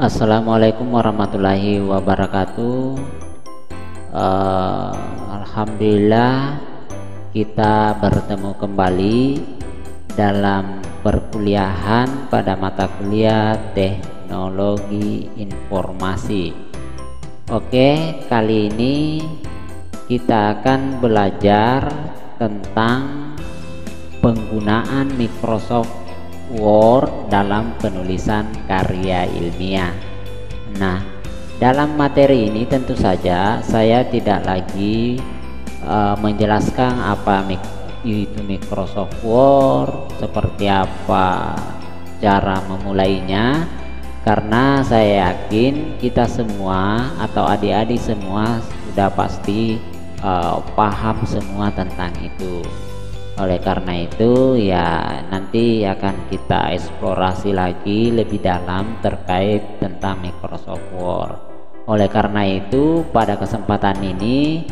Assalamualaikum warahmatullahi wabarakatuh. Alhamdulillah kita bertemu kembali dalam perkuliahan pada mata kuliah Teknologi Informasi. Oke, kali ini kita akan belajar tentang penggunaan Microsoft Word dalam penulisan karya ilmiah. Nah, dalam materi ini tentu saja saya tidak lagi menjelaskan apa itu Microsoft Word, seperti apa cara memulainya, karena saya yakin kita semua atau adik-adik semua sudah pasti paham semua tentang itu. Oleh karena itu ya nanti akan kita eksplorasi lagi lebih dalam terkait tentang Microsoft Word. Oleh karena itu pada kesempatan ini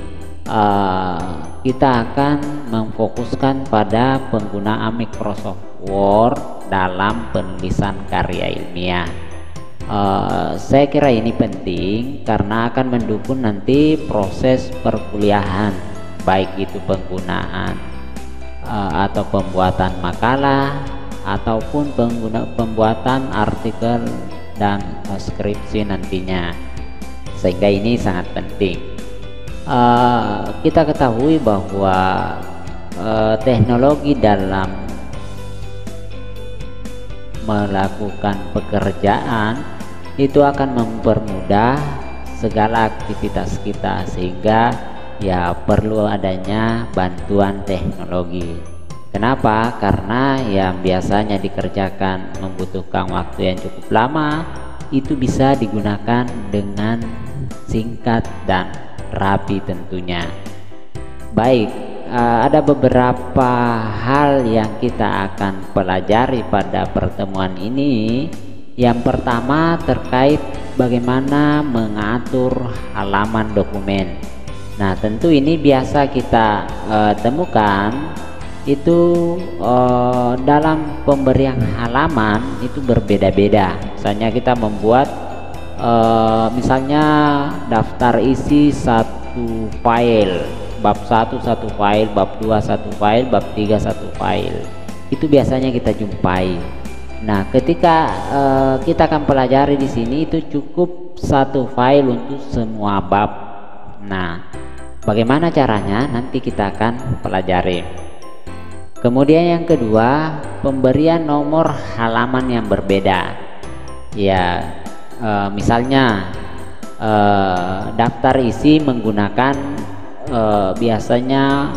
kita akan memfokuskan pada penggunaan Microsoft Word dalam penulisan karya ilmiah. Saya kira ini penting karena akan mendukung nanti proses perkuliahan, baik itu penggunaan atau pembuatan makalah ataupun pembuatan artikel dan skripsi nantinya, sehingga ini sangat penting. Kita ketahui bahwa teknologi dalam melakukan pekerjaan itu akan mempermudah segala aktivitas kita, sehingga ya perlu adanya bantuan teknologi. Kenapa? Karena yang biasanya dikerjakan membutuhkan waktu yang cukup lama itu bisa digunakan dengan singkat dan rapi tentunya. Baik, ada beberapa hal yang kita akan pelajari pada pertemuan ini. Yang pertama terkait bagaimana mengatur halaman dokumen. Nah, tentu ini biasa kita temukan itu dalam pemberian halaman itu berbeda-beda. Misalnya kita membuat misalnya daftar isi satu file, bab 1 satu file, bab 2 satu file, bab 3 satu file. Itu biasanya kita jumpai. Nah, ketika kita akan pelajari di sini itu cukup satu file untuk semua bab. Nah, bagaimana caranya nanti kita akan pelajari. Kemudian yang kedua, pemberian nomor halaman yang berbeda. Ya, misalnya daftar isi menggunakan biasanya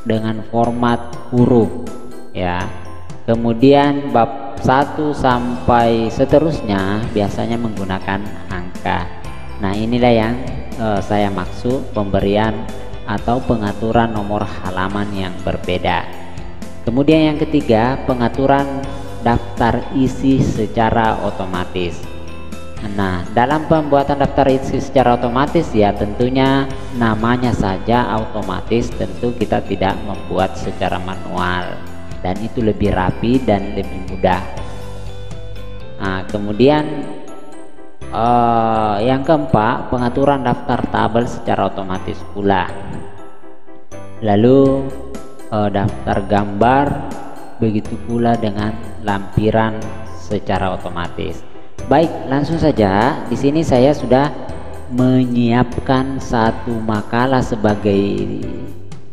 dengan format huruf, ya. Kemudian bab 1 sampai seterusnya biasanya menggunakan angka. Nah, inilah yang saya maksud pemberian atau pengaturan nomor halaman yang berbeda. Kemudian yang ketiga, pengaturan daftar isi secara otomatis. Nah, dalam pembuatan daftar isi secara otomatis ya tentunya namanya saja otomatis, tentu kita tidak membuat secara manual, dan itu lebih rapi dan lebih mudah. Nah, kemudian yang keempat, pengaturan daftar tabel secara otomatis pula. Lalu daftar gambar begitu pula dengan lampiran secara otomatis. Baik, langsung saja. Di sini saya sudah menyiapkan satu makalah sebagai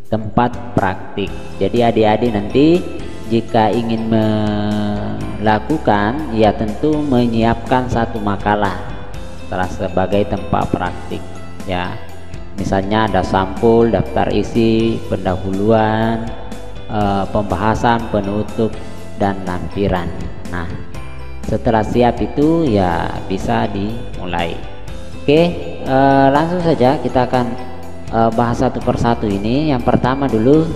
tempat praktik. Jadi adik-adik nanti jika ingin melakukan ya tentu menyiapkan satu makalah sebagai tempat praktik, ya. Misalnya ada sampul, daftar isi, pendahuluan, pembahasan, penutup, dan lampiran. Nah, setelah siap itu ya bisa dimulai. Oke, langsung saja kita akan bahas satu persatu ini. Yang pertama dulu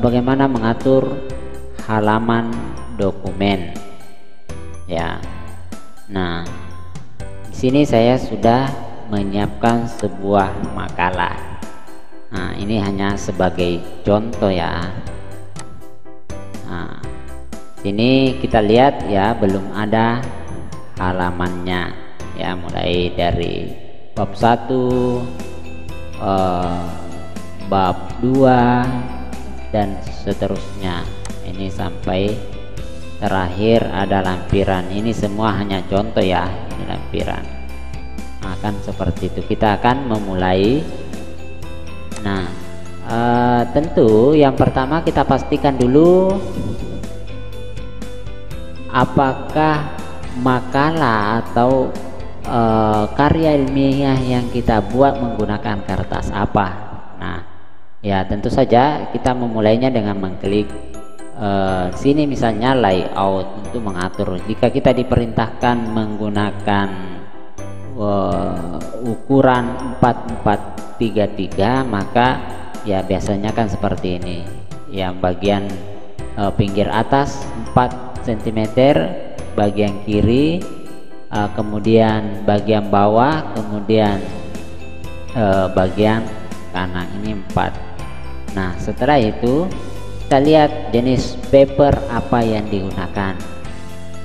bagaimana mengatur halaman dokumen, ya. Nah, di sini saya sudah menyiapkan sebuah makalah. Nah, ini hanya sebagai contoh ya. Nah, sini kita lihat ya belum ada halamannya ya, mulai dari bab 1, bab 2 dan seterusnya. Ini sampai terakhir ada lampiran. Ini semua hanya contoh ya, ini lampiran. Akan seperti itu kita akan memulai. Nah, tentu yang pertama kita pastikan dulu apakah makalah atau karya ilmiah yang kita buat menggunakan kertas apa. Nah ya, tentu saja kita memulainya dengan mengklik sini misalnya layout untuk mengatur. Jika kita diperintahkan menggunakan ukuran 4433, maka ya biasanya kan seperti ini. Yang bagian pinggir atas 4 cm, bagian kiri, kemudian bagian bawah, kemudian bagian kanan, ini 4. Nah setelah itu kita lihat jenis paper apa yang digunakan.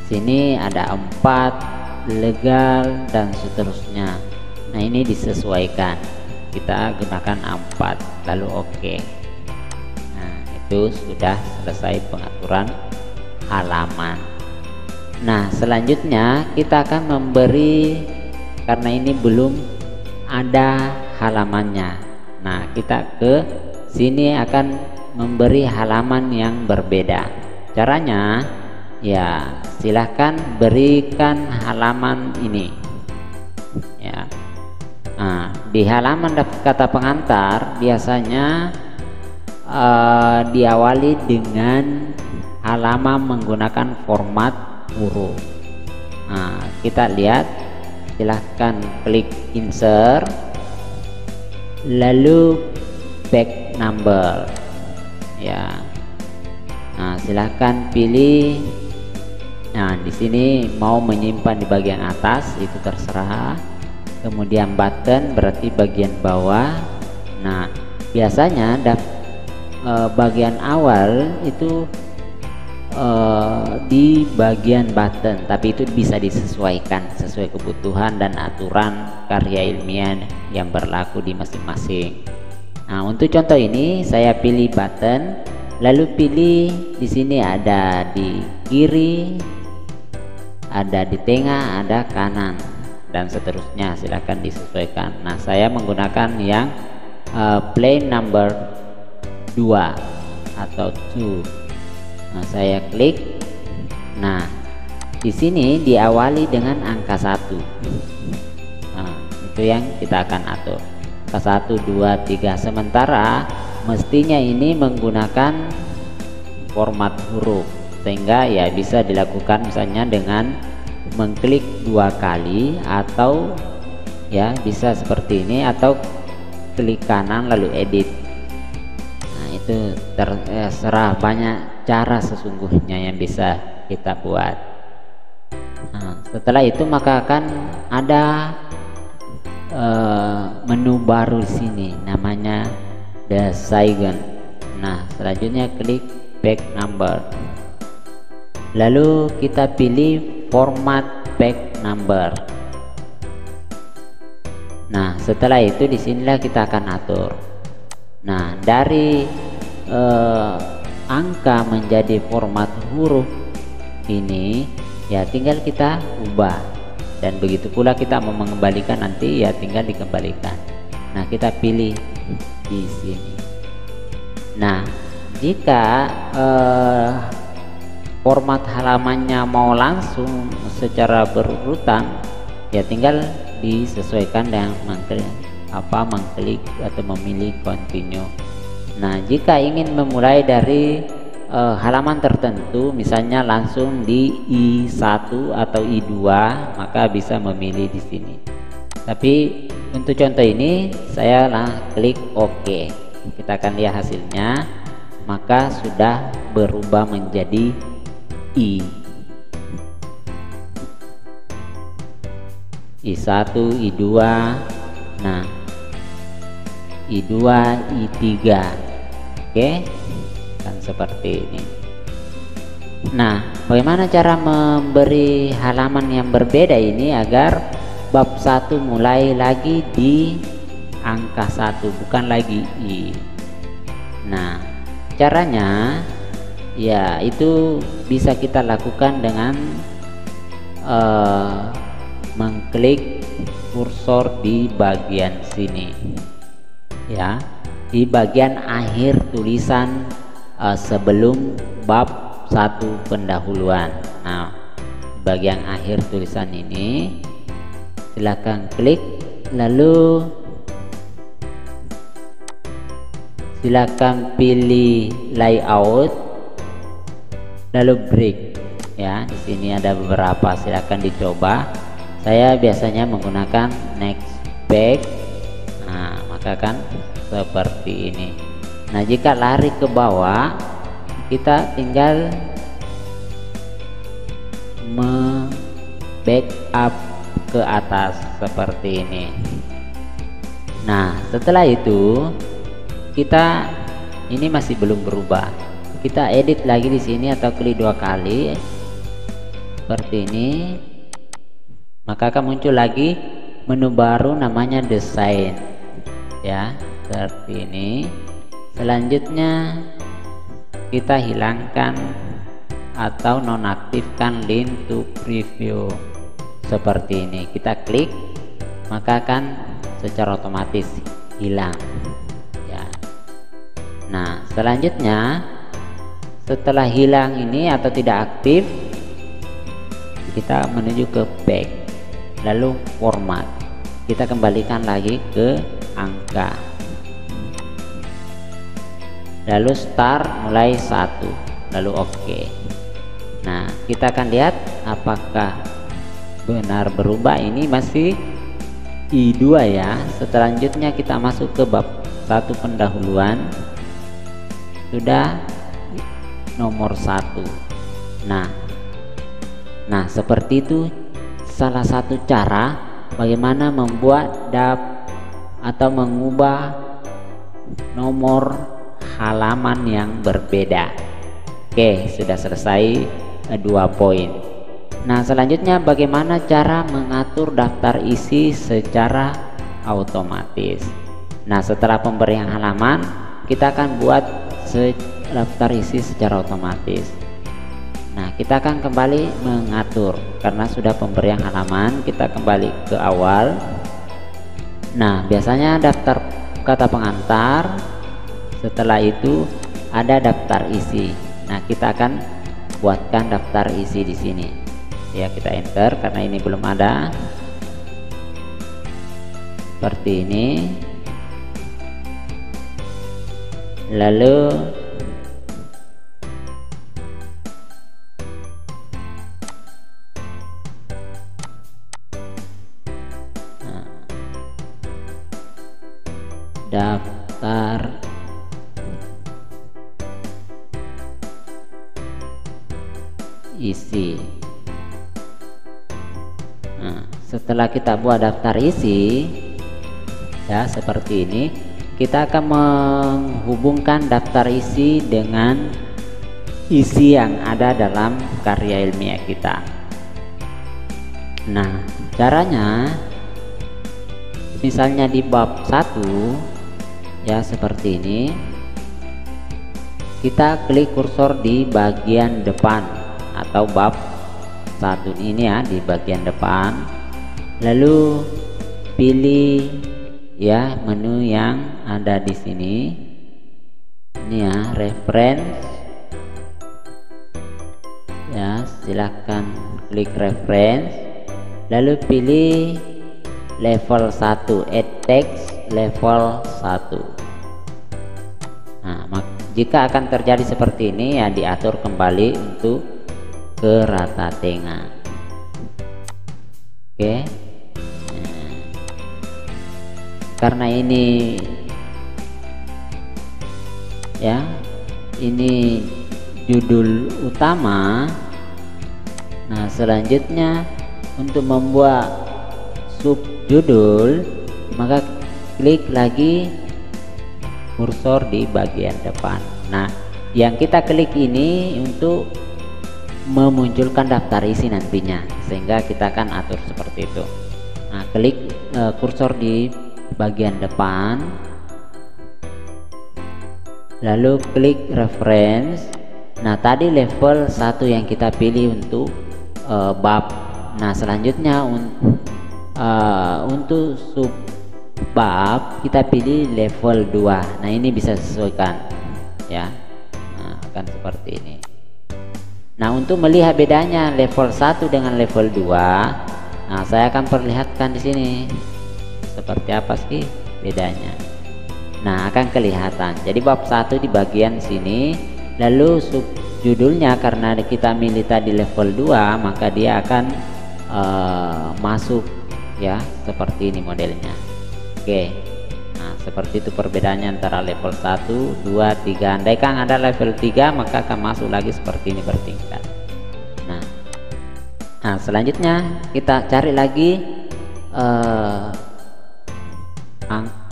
Sini ada 4, legal dan seterusnya. Nah ini disesuaikan, kita gunakan 4 lalu oke. Nah itu sudah selesai pengaturan halaman. Nah selanjutnya kita akan memberi, karena ini belum ada halamannya. Nah kita ke sini akan memberi halaman yang berbeda. Caranya ya silahkan berikan halaman ini ya. Nah, di halaman kata pengantar biasanya diawali dengan halaman menggunakan format huruf. Nah, kita lihat, silahkan klik insert lalu back number ya. Nah silahkan pilih. Nah di sini mau menyimpan di bagian atas itu terserah, kemudian button berarti bagian bawah. Nah biasanya bagian awal itu di bagian button, tapi itu bisa disesuaikan sesuai kebutuhan dan aturan karya ilmiah yang berlaku di masing-masing. Nah untuk contoh ini saya pilih button, lalu pilih di sini ada di kiri, ada di tengah, ada kanan dan seterusnya, silahkan disesuaikan. Nah saya menggunakan yang plain number 2 atau 2. Nah saya klik. Nah di sini diawali dengan angka 1. Nah itu yang kita akan atur, 1, 2, 3. Sementara mestinya ini menggunakan format huruf, sehingga ya bisa dilakukan misalnya dengan mengklik 2 kali, atau ya bisa seperti ini, atau klik kanan lalu edit. Nah itu terserah, banyak cara sesungguhnya yang bisa kita buat. Nah setelah itu maka akan ada menu baru di sini namanya the second. Nah selanjutnya klik back number, lalu kita pilih format back number. Nah setelah itu disinilah kita akan atur. Nah dari angka menjadi format huruf ini ya tinggal kita ubah. Dan begitu pula kita mau mengembalikan nanti ya tinggal dikembalikan. Nah kita pilih di sini. Nah jika format halamannya mau langsung secara berurutan ya tinggal disesuaikan dengan mengklik atau memilih continue. Nah jika ingin memulai dari halaman tertentu, misalnya langsung di I1 atau I2, maka bisa memilih di sini. Tapi untuk contoh ini saya klik OK. Kita akan lihat hasilnya, maka sudah berubah menjadi I1, I2, nah I2, I3. Oke, kan seperti ini. Nah bagaimana cara memberi halaman yang berbeda ini agar bab 1 mulai lagi di angka 1, bukan lagi I. Nah, caranya ya itu bisa kita lakukan dengan mengklik kursor di bagian sini ya, di bagian akhir tulisan sebelum bab 1 pendahuluan. Nah, bagian akhir tulisan ini silakan klik, lalu silakan pilih layout, lalu break ya. Di sini ada beberapa, silakan dicoba. Saya biasanya menggunakan next back. Nah, maka kan seperti ini. Nah, jika lari ke bawah, kita tinggal backup ke atas seperti ini. Nah, setelah itu kita ini masih belum berubah. Kita edit lagi di sini atau klik 2 kali seperti ini. Maka akan muncul lagi menu baru namanya desain ya, seperti ini. Selanjutnya kita hilangkan atau nonaktifkan link to preview seperti ini. Kita klik, maka akan secara otomatis hilang ya. Nah, selanjutnya setelah hilang ini atau tidak aktif, kita menuju ke back, lalu format, kita kembalikan lagi ke angka, lalu start mulai 1, lalu oke. Nah, kita akan lihat apakah benar berubah. Ini masih I2 ya. Selanjutnya kita masuk ke bab 1 pendahuluan, sudah nomor 1. Nah, seperti itu salah satu cara bagaimana membuat atau mengubah nomor halaman yang berbeda. Oke, sudah selesai 2 poin. Nah, selanjutnya bagaimana cara mengatur daftar isi secara otomatis. Nah, setelah pemberian halaman, kita akan buat daftar isi secara otomatis. Nah, kita akan kembali mengatur karena sudah pemberian halaman. Kita kembali ke awal. Nah, biasanya daftar kata pengantar, setelah itu ada daftar isi. Nah, kita akan buatkan daftar isi di sini ya. Kita enter karena ini belum ada, seperti ini. Lalu daftar isi. Nah, setelah kita buat daftar isi ya seperti ini, kita akan menghubungkan daftar isi dengan isi yang ada dalam karya ilmiah kita. Nah, caranya misalnya di bab 1 ya seperti ini, kita klik kursor di bagian depan atau bab 1 ini ya, di bagian depan, lalu pilih ya menu yang ada di sini ini ya, reference ya, silakan klik reference, lalu pilih level 1, add text level 1. Nah, jika akan terjadi seperti ini ya, diatur kembali untuk ke rata tengah. Oke. Karena ini ya, ini judul utama. Nah, selanjutnya untuk membuat subjudul, maka klik lagi kursor di bagian depan. Nah, yang kita klik ini untuk memunculkan daftar isi nantinya, sehingga kita akan atur seperti itu. Nah, klik kursor di bagian depan, lalu klik reference. Nah, tadi level 1 yang kita pilih untuk bab. Nah, selanjutnya untuk sub bab kita pilih level 2. Nah, ini bisa sesuaikan ya. Nah, akan seperti ini. Nah, untuk melihat bedanya level 1 dengan level 2, nah saya akan perlihatkan di sini seperti apa sih bedanya. Nah, akan kelihatan. Jadi bab 1 di bagian sini, lalu sub judulnya karena kita milih tadi level 2, maka dia akan masuk ya, seperti ini modelnya. Oke. Nah, seperti itu perbedaannya antara level 1, 2, 3. Andaikan ada level 3, maka akan masuk lagi seperti ini bertingkat. Nah, selanjutnya kita cari lagi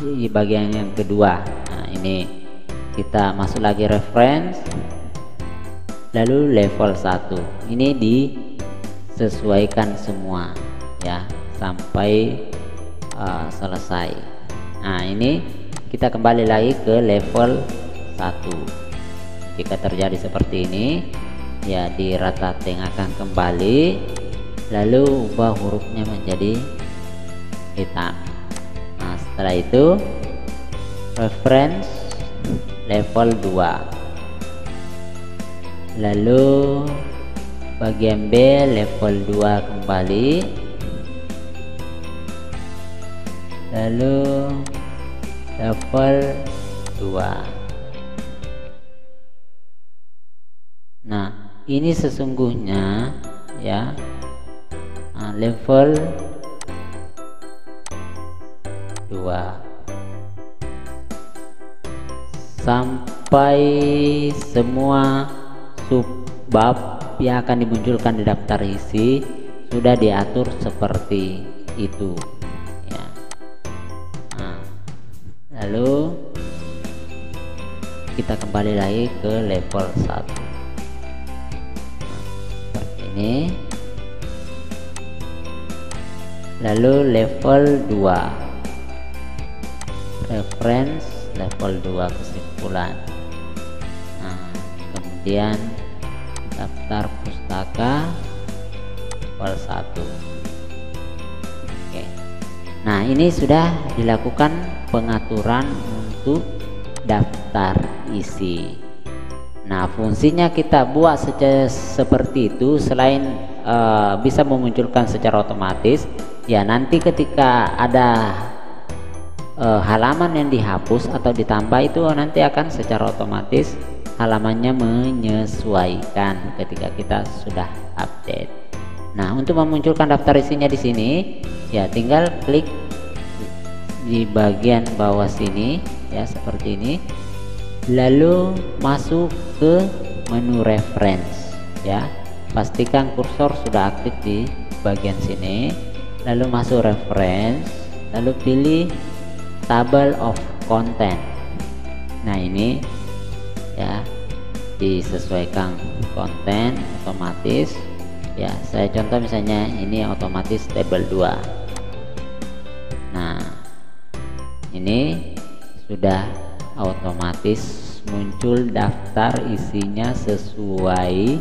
di bagian yang kedua. Nah, ini kita masuk lagi reference, lalu level 1. Ini disesuaikan semua ya sampai selesai. Nah, ini kita kembali lagi ke level 1. Jika terjadi seperti ini ya, di rata tengahkan kembali, lalu ubah hurufnya menjadi hitam. Nah, setelah itu reference level 2, lalu bagian B level 2 kembali, lalu level 2. Nah, ini sesungguhnya ya level 2 sampai semua subbab yang akan dimunculkan di daftar isi sudah diatur seperti itu ya. Nah, lalu kita kembali lagi ke level 1 seperti ini. Lalu level 2 reference level 2 kesimpulan. Nah, kemudian daftar pustaka level 1. Oke. Nah, ini sudah dilakukan pengaturan untuk daftar isi. Nah, fungsinya kita buat seperti itu selain bisa memunculkan secara otomatis ya, nanti ketika ada halaman yang dihapus atau ditambah, itu nanti akan secara otomatis halamannya menyesuaikan ketika kita sudah update. Nah, untuk memunculkan daftar isinya di sini ya, tinggal klik di bagian bawah sini ya, seperti ini, lalu masuk ke menu reference ya. Pastikan kursor sudah aktif di bagian sini, lalu masuk reference, lalu pilih table of content. Nah, ini ya, disesuaikan konten otomatis ya. Saya contoh misalnya ini otomatis table 2. Nah, ini sudah otomatis muncul daftar isinya sesuai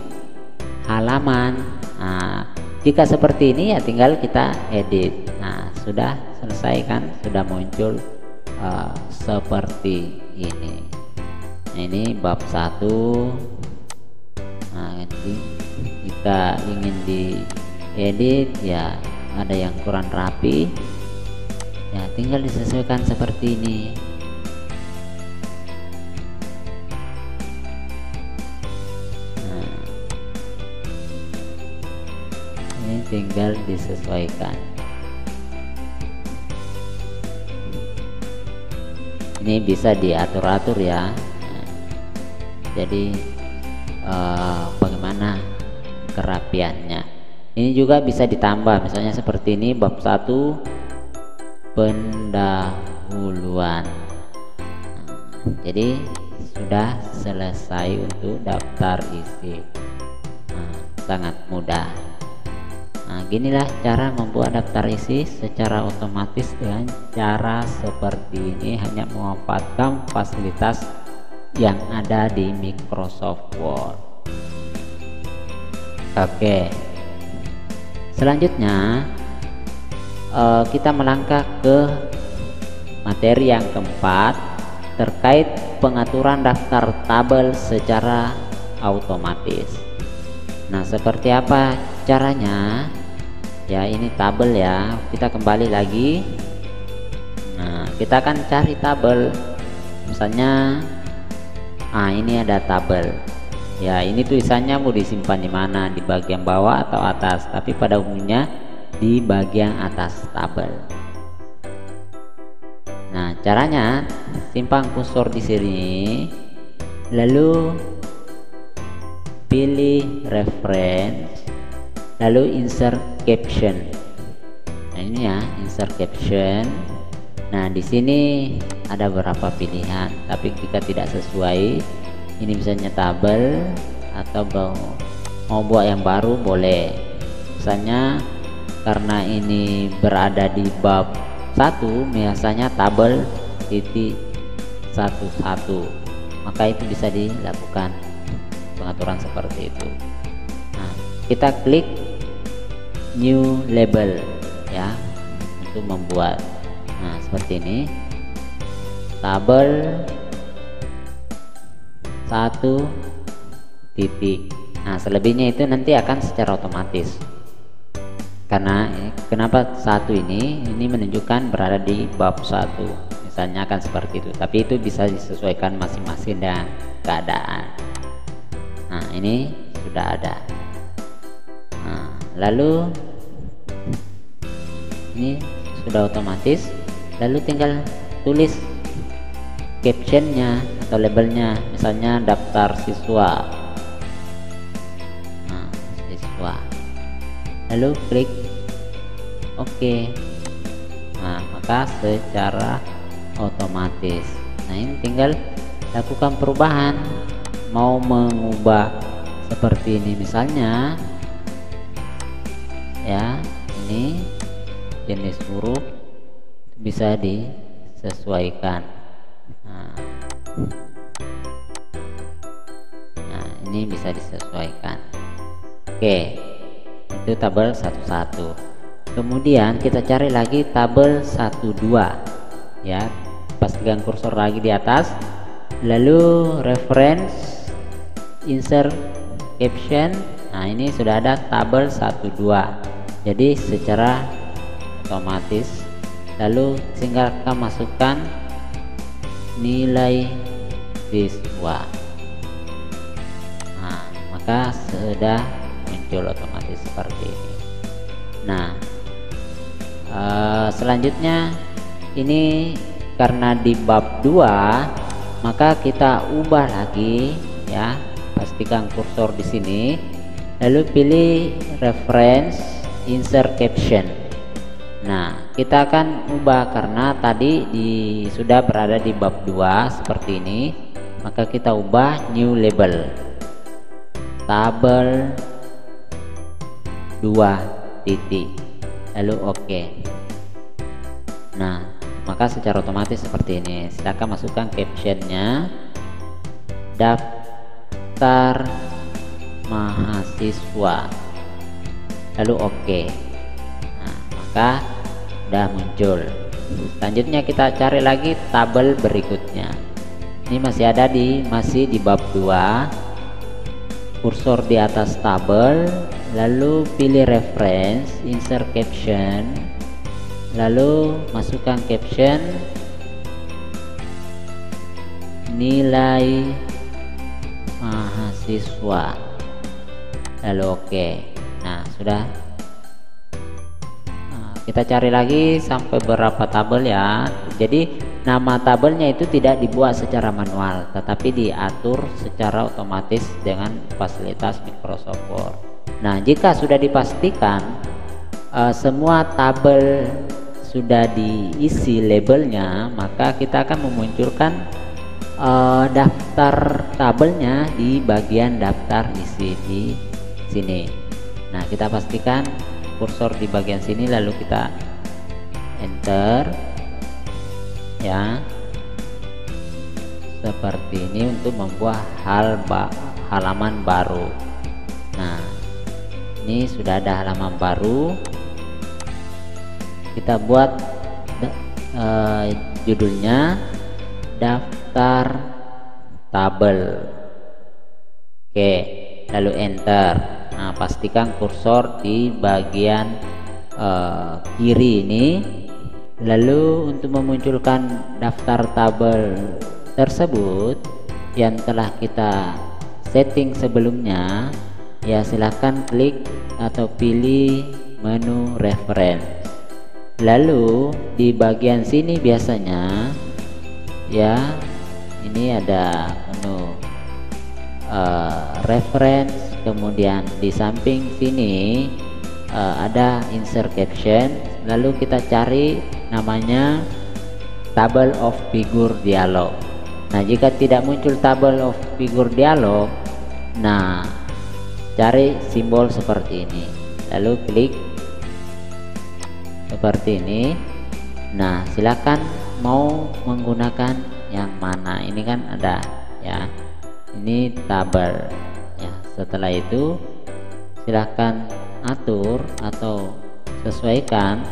halaman. Nah, jika seperti ini ya tinggal kita edit. Nah, sudah selesai kan, sudah muncul seperti ini. Nah, ini bab 1. Nah, nanti kita ingin diedit ya, ada yang kurang rapi ya, tinggal disesuaikan seperti ini. Tinggal disesuaikan. Ini bisa diatur-atur ya. Jadi bagaimana kerapiannya. Ini juga bisa ditambah, misalnya seperti ini bab 1 pendahuluan. Jadi sudah selesai untuk daftar isi. sangat mudah. Nah, ginilah cara membuat daftar isi secara otomatis dengan cara seperti ini, hanya memanfaatkan fasilitas yang ada di Microsoft Word. Oke, selanjutnya kita melangkah ke materi yang keempat terkait pengaturan daftar tabel secara otomatis. Nah, seperti apa caranya? Ya, ini tabel ya. Kita kembali lagi. Nah, kita akan cari tabel. Misalnya, ini ada tabel. Ya, ini tulisannya mau disimpan di mana? Di bagian bawah atau atas? Tapi pada umumnya di bagian atas tabel. Nah, caranya simpan kursor di sini, lalu pilih reference, lalu insert caption. Nah, ini ya, insert caption. Nah, di sini ada beberapa pilihan, tapi jika tidak sesuai, ini misalnya tabel atau mau buat yang baru boleh. Misalnya karena ini berada di bab 1, biasanya tabel titik 11, maka itu bisa dilakukan pengaturan seperti itu. Nah, kita klik new label ya untuk membuat. Nah, seperti ini, tabel 1 titik. Nah, selebihnya itu nanti akan secara otomatis. Karena kenapa 1 ini menunjukkan berada di bab 1, misalnya akan seperti itu, tapi itu bisa disesuaikan masing-masing dengan keadaan. Nah, ini sudah ada. Nah, lalu ini sudah otomatis, lalu tinggal tulis captionnya atau labelnya, misalnya daftar siswa. Nah, siswa, lalu klik OK. Nah, maka secara otomatis. Nah, ini tinggal lakukan perubahan, mau mengubah seperti ini misalnya ya, ini jenis huruf bisa disesuaikan. Nah, ini bisa disesuaikan. Oke, itu tabel 11. Kemudian kita cari lagi tabel 12 ya, pastikan kursor lagi di atas, lalu reference, insert caption. Nah, ini sudah ada tabel 12, jadi secara otomatis. Lalu tinggal kita masukkan nilai siswa. Nah, maka sudah muncul otomatis seperti ini. Nah, selanjutnya ini karena di bab 2, maka kita ubah lagi ya, pastikan kursor di sini, lalu pilih reference, insert caption. Nah, kita akan ubah karena tadi sudah berada di bab 2 seperti ini, maka kita ubah new label, tabel 2 titik, lalu OK. Nah, maka secara otomatis seperti ini. Silakan masukkan captionnya, daftar mahasiswa, lalu OK. Nah, maka sudah muncul. Selanjutnya kita cari lagi tabel berikutnya. Ini masih di bab 2, kursor di atas tabel, lalu pilih reference, insert caption, lalu masukkan caption nilai mahasiswa, lalu OK. Nah, sudah. Kita cari lagi sampai berapa tabel ya. Jadi nama tabelnya itu tidak dibuat secara manual, tetapi diatur secara otomatis dengan fasilitas Microsoft Word. Nah, jika sudah dipastikan semua tabel sudah diisi labelnya, maka kita akan memunculkan daftar tabelnya di bagian daftar isi di sini. Nah, kita pastikan kursor di bagian sini, lalu kita enter ya, seperti ini untuk membuat halaman baru. Nah, ini sudah ada halaman baru. Kita buat judulnya daftar tabel. Oke, lalu enter. Nah, pastikan kursor di bagian kiri ini. Lalu untuk memunculkan daftar tabel tersebut yang telah kita setting sebelumnya, ya silahkan klik atau pilih menu reference. Lalu di bagian sini biasanya ya, ini ada menu reference, kemudian di samping sini ada insert caption, lalu kita cari namanya table of figure dialog. Nah, jika tidak muncul table of figure dialog, nah cari simbol seperti ini, lalu klik seperti ini. Nah, silakan mau menggunakan yang mana, ini kan ada ya, ini tabel ya. Setelah itu silahkan atur atau sesuaikan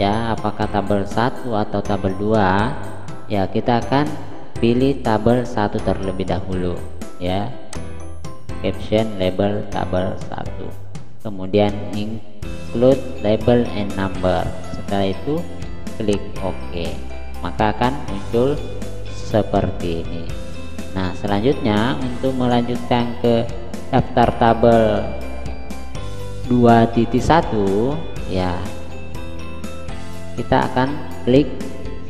ya, apakah tabel 1 atau tabel 2 ya. Kita akan pilih tabel 1 terlebih dahulu ya, caption label tabel 1, kemudian include label and number. Setelah itu klik OK, maka akan muncul seperti ini. Nah, selanjutnya untuk melanjutkan ke daftar tabel 2.1 ya, kita akan klik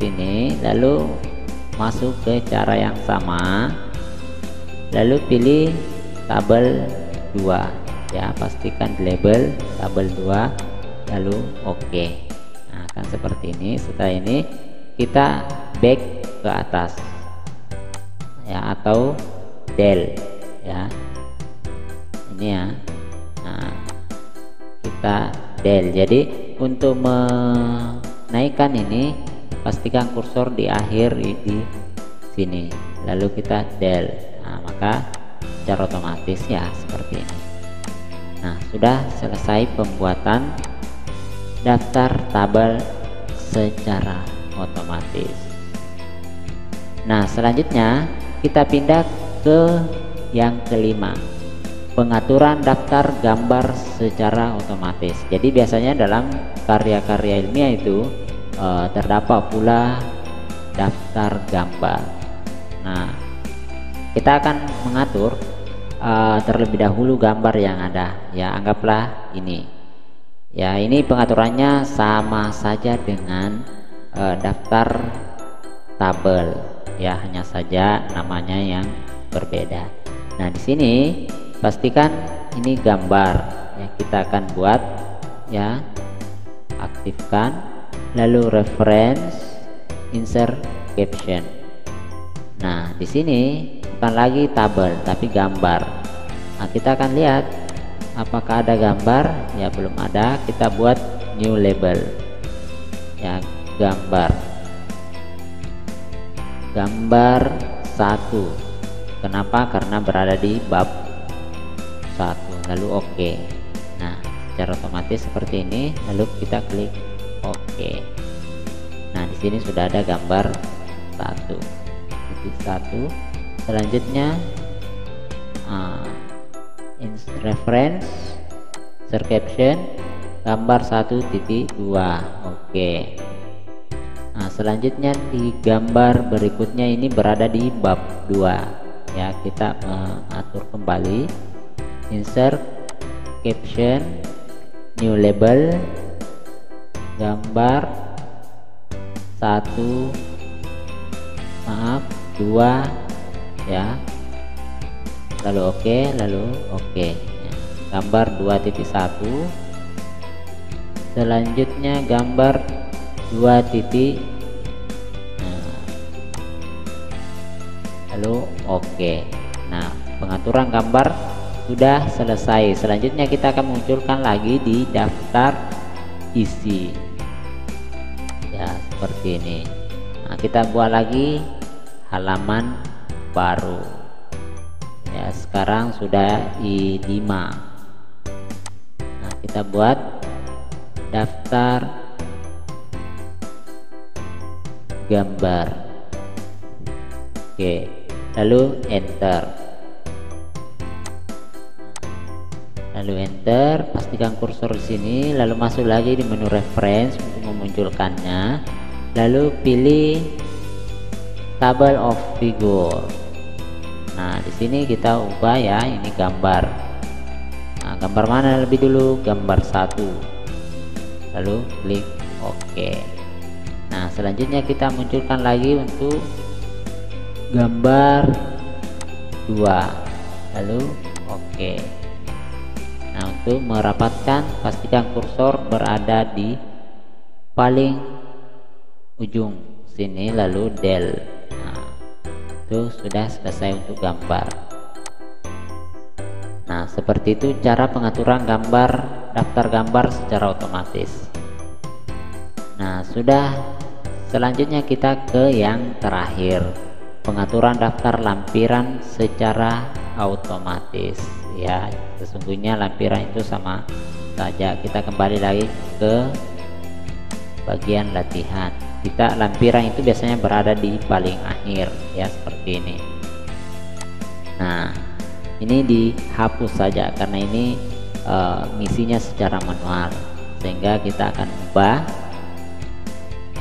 sini, lalu masuk ke cara yang sama, lalu pilih tabel 2 ya, pastikan label tabel 2, lalu OK. Nah, akan seperti ini. Setelah ini kita back ke atas ya, atau del ya, ini ya. Nah, kita del. Jadi untuk menaikkan ini pastikan kursor di akhir di sini, lalu kita del. Nah, maka secara otomatis ya seperti ini. Nah, sudah selesai pembuatan daftar tabel secara otomatis. Nah, selanjutnya kita pindah ke yang kelima, pengaturan daftar gambar secara otomatis. Jadi biasanya dalam karya-karya ilmiah itu terdapat pula daftar gambar. Nah, kita akan mengatur terlebih dahulu gambar yang ada ya, anggaplah ini ya. Ini pengaturannya sama saja dengan daftar tabel ya, hanya saja namanya yang berbeda. Nah, di sini pastikan ini gambar ya, kita akan buat ya, aktifkan, lalu reference, insert caption. Nah, di sini bukan lagi tabel tapi gambar. Nah, kita akan lihat apakah ada gambar ya, belum ada. Kita buat new label ya, gambar 1. Kenapa? Karena berada di bab 1, lalu OK. Nah, secara otomatis seperti ini, lalu kita klik OK. Nah, di sini sudah ada gambar 1. Selanjutnya reference, insert caption, gambar 1.2. Oke. Nah, selanjutnya di gambar berikutnya ini berada di bab 2 ya. Kita mengatur kembali, insert caption, new label, gambar 1, 2 ya, lalu OK, lalu OK ya. Gambar 2.1. selanjutnya gambar 2 titik, lalu OK. Nah, pengaturan gambar sudah selesai. Selanjutnya kita akan munculkan lagi di daftar isi ya, seperti ini. Nah, kita buat lagi halaman baru ya, sekarang sudah I5. Nah, kita buat daftar gambar. Oke, lalu enter. Pastikan kursor di sini, lalu masuk lagi di menu reference untuk memunculkannya, lalu pilih table of figure. Nah, di sini kita ubah ya, ini gambar. Nah, gambar mana lebih dulu? Gambar 1. Lalu klik OK. Nah, selanjutnya kita munculkan lagi untuk gambar 2, lalu OK. Nah, untuk merapatkan pastikan kursor berada di paling ujung sini, lalu del. Nah, itu sudah selesai untuk gambar. Nah, seperti itu cara pengaturan gambar daftar gambar secara otomatis. Nah, sudah. Selanjutnya kita ke yang terakhir, pengaturan daftar lampiran secara otomatis ya. Sesungguhnya lampiran itu sama saja. Kita kembali lagi ke bagian latihan. Lampiran itu biasanya berada di paling akhir ya, seperti ini. Nah, ini dihapus saja karena ini ngisinya secara manual, sehingga kita akan ubah.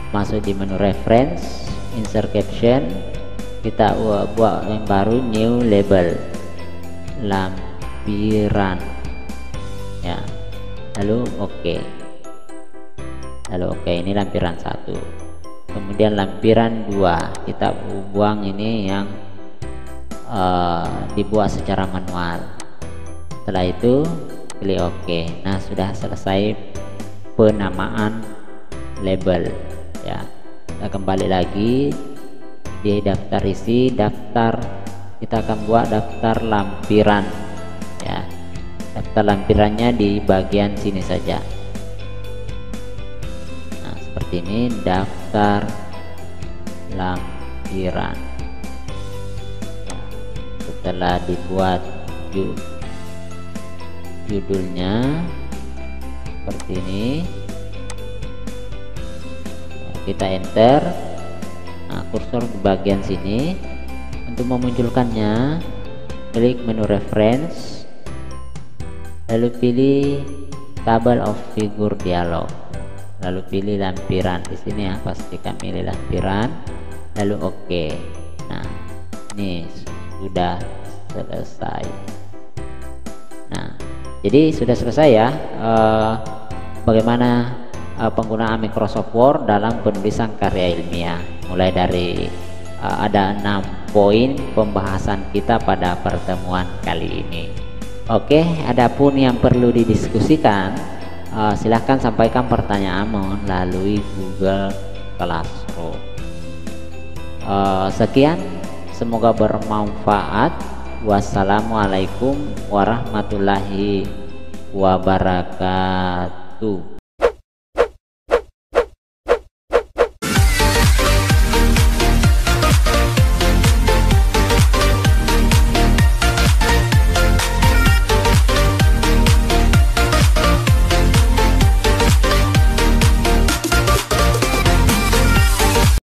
Masuk di menu reference, insert caption, kita buat yang baru, new label, lampiran ya, lalu OK. Ini lampiran 1. Kemudian lampiran 2 kita buang, ini yang dibuat secara manual. Setelah itu klik OK. Nah, sudah selesai penamaan label ya. Kita kembali lagi di daftar isi, kita akan buat daftar lampiran ya. Daftar lampirannya di bagian sini saja. Nah, seperti ini daftar lampiran. Nah, setelah dibuat judulnya seperti ini, kita enter. Nah, kursor di bagian sini. Untuk memunculkannya, klik menu reference, lalu pilih table of figure dialog, lalu pilih lampiran di sini ya, pastikan pilih lampiran, lalu OK. Nah, ini sudah selesai. Nah, jadi sudah selesai ya bagaimana penggunaan Microsoft Word dalam penulisan karya ilmiah. Mulai dari ada 6 poin pembahasan kita pada pertemuan kali ini. Oke, adapun yang perlu didiskusikan, silahkan sampaikan pertanyaan melalui Google Classroom. Sekian, semoga bermanfaat. Wassalamualaikum warahmatullahi wabarakatuh.